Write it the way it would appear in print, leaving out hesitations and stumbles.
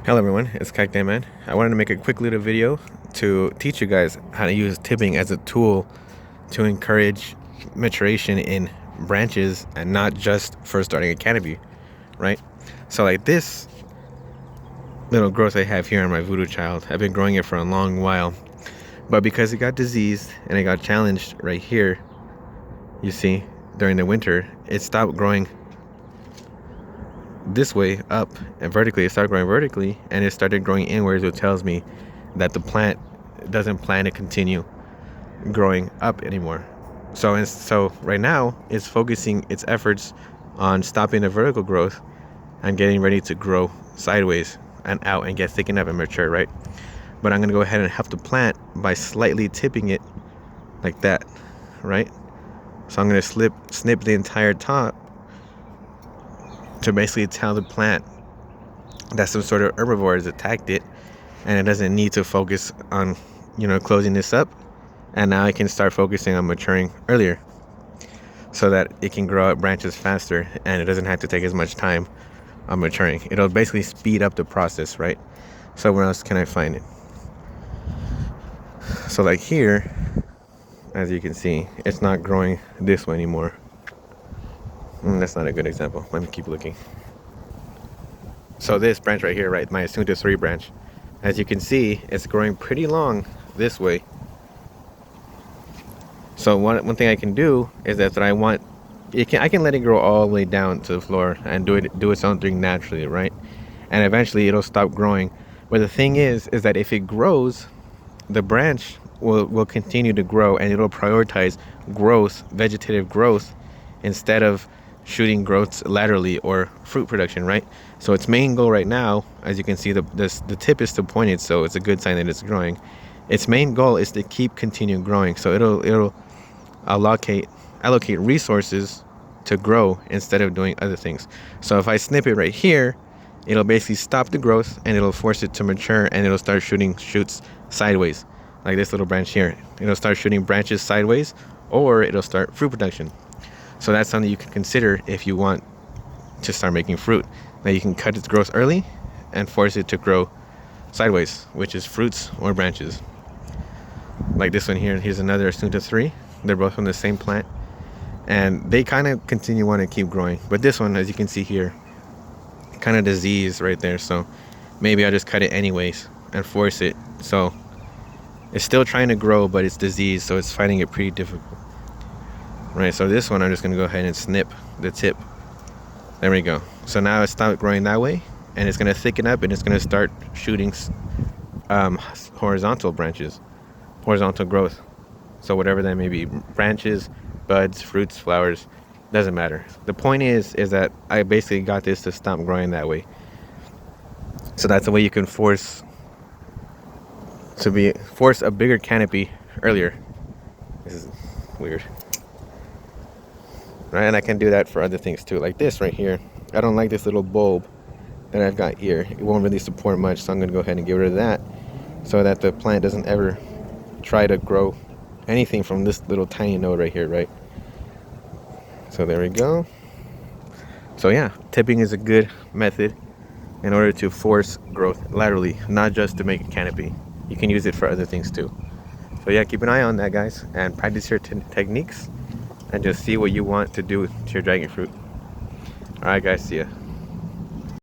Hello everyone, it's Cacti Man. I wanted to make a quick little video to teach you guys how to use tipping as a tool to encourage maturation in branches and not just for starting a canopy, right? So like this little growth I have here on my voodoo child, I've been growing it for a long while, but because it got diseased and it got challenged right here, you see, during the winter, it stopped growing this way up and vertically. It started growing vertically and it started growing inwards, which tells me that the plant doesn't plan to continue growing up anymore. So right now it's focusing its efforts on stopping the vertical growth and getting ready to grow sideways and out and get thick enough and mature, right? But I'm gonna go ahead and help the plant by slightly tipping it like that, right? So I'm gonna snip the entire top to basically tell the plant that some sort of herbivore has attacked it and it doesn't need to focus on, closing this up. And now I can start focusing on maturing earlier so that it can grow out branches faster and it doesn't have to take as much time on maturing. It'll basically speed up the process, right? So where else can I find it? So like here, as you can see, it's not growing this way anymore. That's not a good example. Let me keep looking. So this branch right here, right, my Asunta 3 branch, as you can see, it's growing pretty long this way. So one thing I can do is that I want I can let it grow all the way down to the floor and do its own thing naturally, right? And eventually it'll stop growing. But the thing is that if it grows, the branch will continue to grow and it'll prioritize growth, vegetative growth, instead of shooting growths laterally or fruit production, right? So its main goal right now, as you can see, the tip is still pointed, so it's a good sign that it's growing. Its main goal is to continue growing. So it'll allocate resources to grow instead of doing other things. So if I snip it right here, it'll basically stop the growth and it'll force it to mature and it'll start shooting shoots sideways, like this little branch here. It'll start shooting branches sideways, or it'll start fruit production. So that's something you can consider if you want to start making fruit. Now you can cut its growth early and force it to grow sideways, which is fruits or branches. Like this one here. Here's another Asunta 3. They're both from the same plant. And they kind of continue want to keep growing. But this one, as you can see here, kind of diseased right there. So maybe I'll just cut it anyways and force it. So it's still trying to grow, but it's diseased. So it's finding it pretty difficult. Right, so this one I'm just going to go ahead and snip the tip. There we go. So now it's stopped growing that way. And it's going to thicken up and it's going to start shooting horizontal branches. Horizontal growth. So whatever that may be, branches, buds, fruits, flowers, doesn't matter. The point is that I basically got this to stop growing that way. So that's the way you can force a bigger canopy earlier. This is weird. Right, and I can do that for other things too, like this right here. I don't like this little bulb that I've got here. It won't really support much, so I'm going to go ahead and get rid of that so that the plant doesn't ever try to grow anything from this little tiny node right here, right? So there we go. So yeah, tipping is a good method in order to force growth laterally, not just to make a canopy. You can use it for other things too. So yeah, keep an eye on that, guys, and practice your techniques and just see what you want to do to your dragon fruit. All right, guys, see ya.